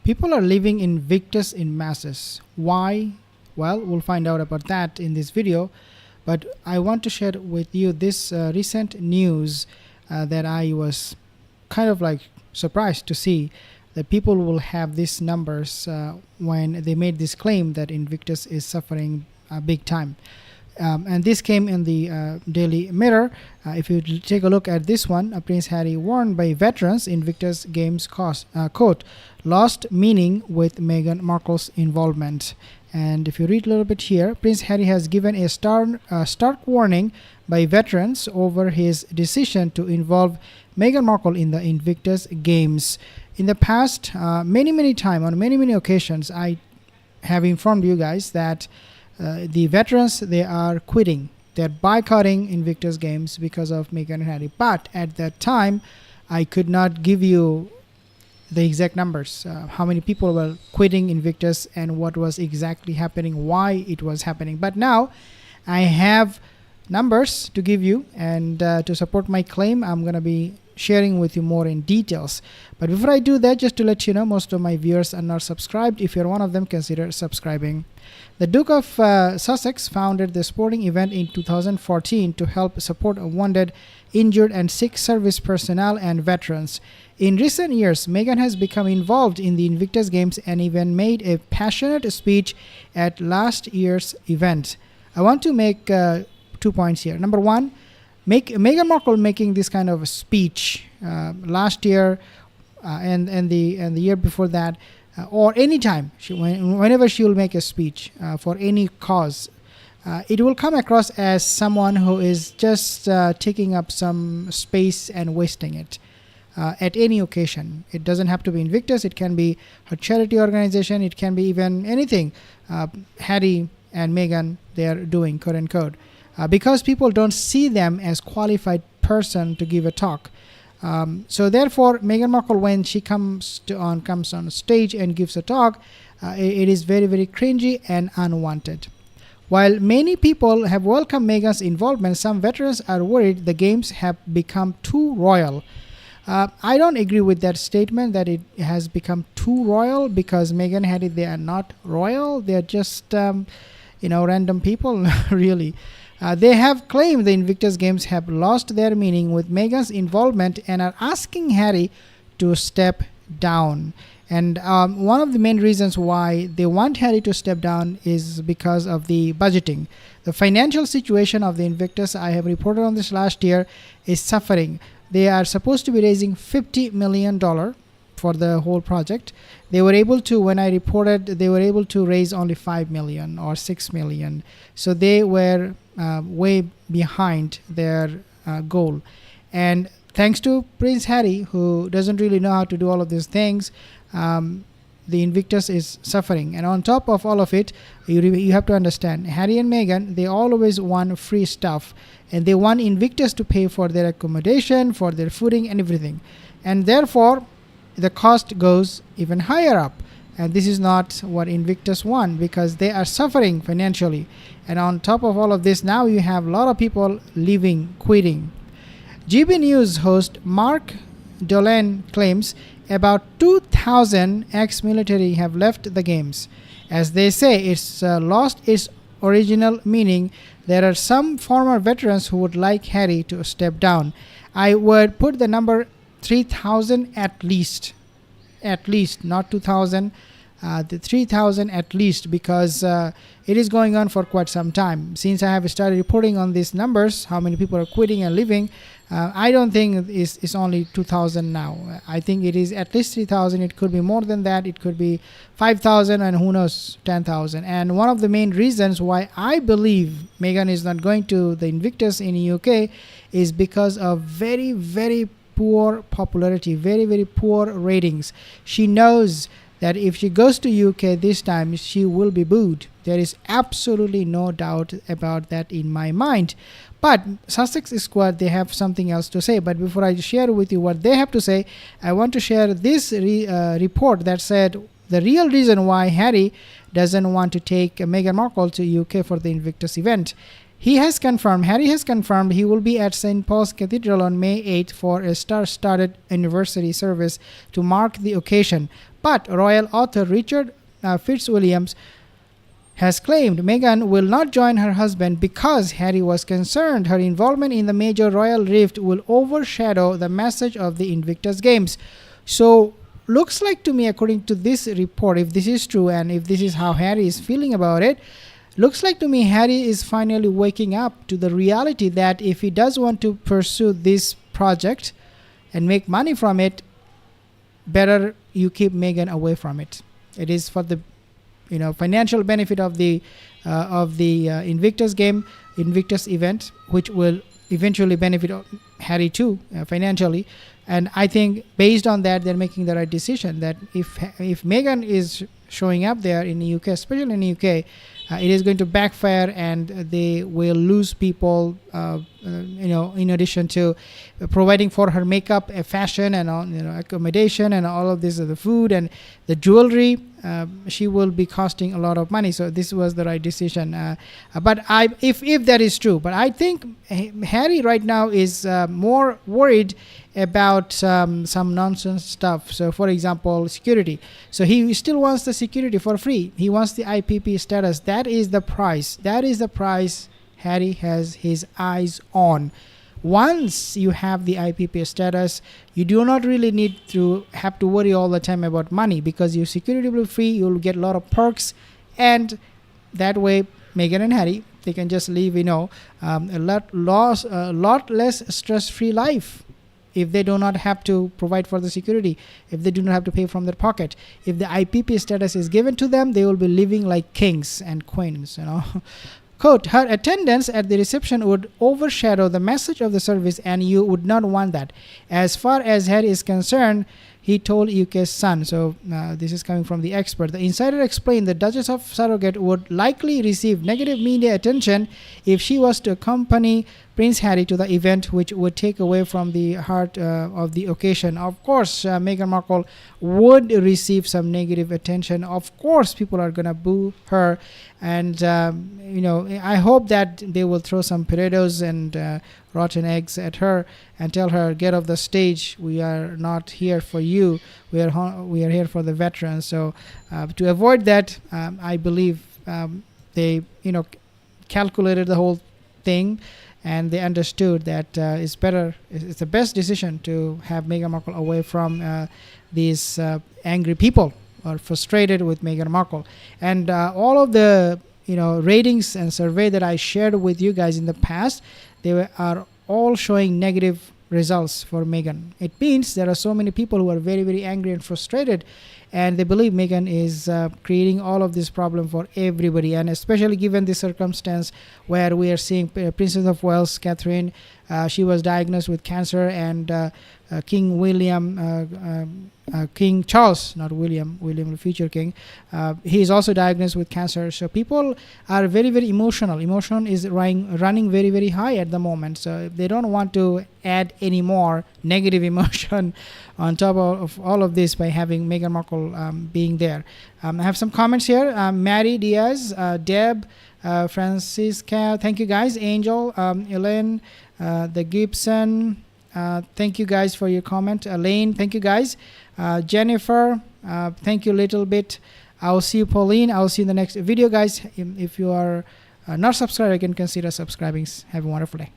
People are leaving Invictus in masses. Why? Well, we'll find out about that in this video. But I want to share with you this recent news that I was kind of like surprised to see that people will have these numbers when they made this claim that Invictus is suffering big time. And this came in the Daily Mirror. If you take a look at this one, Prince Harry warned by veterans Invictus Games quote, lost meaning with Meghan Markle's involvement. And if you read a little bit here, Prince Harry has given a stark warning by veterans over his decision to involve Meghan Markle in the Invictus Games. In the past, many times, on many occasions, I have informed you guys that the veterans, they are quitting. They're boycotting Invictus Games because of Meghan and Harry. But at that time, I could not give you the exact numbers, how many people were quitting Invictus and what was exactly happening, why it was happening. But now I have numbers to give you, and to support my claim, I'm going to be sharing with you more in details. But before I do that, just to let you know, most of my viewers are not subscribed. If you're one of them, consider subscribing. The Duke of Sussex founded the sporting event in 2014 to help support wounded, injured and sick service personnel and veterans. In recent years, Meghan has become involved in the Invictus Games and even made a passionate speech at last year's event. I want to make 2 points here. Number one, Meghan Markle making this kind of a speech last year and the year before that, or any time, whenever she will make a speech for any cause, it will come across as someone who is just taking up some space and wasting it at any occasion. It doesn't have to be Invictus. It can be a charity organization. It can be even anything Harry and Meghan, they are doing, quote unquote. Because people don't see them as qualified person to give a talk. So therefore, Meghan Markle, when she comes on stage and gives a talk, it is very cringy and unwanted. While many people have welcomed Meghan's involvement, some veterans are worried the games have become too royal. I don't agree with that statement that it has become too royal, because Meghan and Harry, they are not royal. They are just random people really. They have claimed the Invictus Games have lost their meaning with Meghan's involvement and are asking Harry to step down. And one of the main reasons why they want Harry to step down is because of the budgeting. The financial situation of the Invictus, I have reported on this last year, is suffering. They are supposed to be raising $50 million for the whole project. They were able to, when I reported, they were able to raise only 5 million or 6 million. So they were way behind their goal. And thanks to Prince Harry, who doesn't really know how to do all of these things, the Invictus is suffering. And on top of all of it, you have to understand, Harry and Meghan, they always want free stuff. And they want Invictus to pay for their accommodation, for their fooding and everything. And therefore, the cost goes even higher up. And this is not what Invictus want, because they are suffering financially. And on top of all of this, now you have a lot of people leaving, quitting. GB News host Mark Dolan claims about 2,000 ex-military have left the games. As they say, it's lost its original meaning. There are some former veterans who would like Harry to step down. I would put the number 3,000 at least, not 2,000, the 3,000 at least, because it is going on for quite some time. Since I have started reporting on these numbers, how many people are quitting and leaving, I don't think it's only 2,000 now. I think it is at least 3,000. It could be more than that. It could be 5,000 and who knows, 10,000. And one of the main reasons why I believe Meghan is not going to the Invictus in the UK is because of very poor popularity, very poor ratings. She knows that if she goes to UK this time, she will be booed. There is absolutely no doubt about that in my mind. But Sussex Squad, they have something else to say. But before I share with you what they have to say, I want to share this report that said the real reason why Harry doesn't want to take Meghan Markle to UK for the Invictus event. Harry has confirmed he will be at St. Paul's Cathedral on May 8th for a star-studded anniversary service to mark the occasion. But royal author Richard Fitzwilliams has claimed Meghan will not join her husband because Harry was concerned her involvement in the major royal rift will overshadow the message of the Invictus Games. So, looks like to me, according to this report, if this is true and if this is how Harry is feeling about it, looks like to me Harry is finally waking up to the reality that if he does want to pursue this project and make money from it, better you keep Meghan away from it. It is for the financial benefit of the Invictus event, which will eventually benefit Harry too financially. And I think based on that, they're making the right decision. That if Meghan is showing up there in the UK, especially in the UK, it is going to backfire, and they will lose people. In addition to providing for her makeup, fashion, and accommodation, and all of this, the food and the jewelry, she will be costing a lot of money. So this was the right decision. But if that is true, but I think Harry right now is more worried about some nonsense stuff. So, for example, security. So he still wants the security for free. He wants the IPP status. That is the price. Harry has his eyes on. Once you have the IPP status, you do not really need to have to worry all the time about money, because your security will be free. You'll get a lot of perks, and that way Meghan and Harry, they can just live a lot less stress-free life. If they do not have to provide for the security, if they do not have to pay from their pocket, if the IPP status is given to them, they will be living like kings and queens. Quote, her attendance at the reception would overshadow the message of the service, and you would not want that. As far as Harry is concerned, he told UK Sun. So this is coming from the expert. The insider explained the Duchess of Surrogate would likely receive negative media attention if she was to accompany Prince Harry to the event, which would take away from the heart of the occasion. Of course, Meghan Markle would receive some negative attention. Of course, people are going to boo her. And, I hope that they will throw some potatoes and rotten eggs at her and tell her, get off the stage. We are not here for you. We are here for the veterans. So to avoid that, I believe they, calculated the whole thing. And they understood that it's the best decision to have Meghan Markle away from these angry people or frustrated with Meghan Markle. And all of the ratings and survey that I shared with you guys in the past, they are all showing negative results for Meghan. It means there are so many people who are very, very angry and frustrated, and they believe Meghan is creating all of this problem for everybody, and especially given the circumstance where we are seeing Princess of Wales, Catherine, she was diagnosed with cancer, and King Charles, not William, the future king, he is also diagnosed with cancer. So people are very, very emotional. Emotion is running very, very high at the moment. So they don't want to add any more negative emotion on top of all of this by having Meghan Markle being there. I have some comments here. Mary Diaz, Deb, Francisca, thank you guys. Angel, Elaine, the Gibson, thank you guys for your comment. Elaine, thank you guys. Jennifer, thank you a little bit. I'll see you, Pauline. I'll see you in the next video, guys. If you are not subscribed, you can consider subscribing. Have a wonderful day.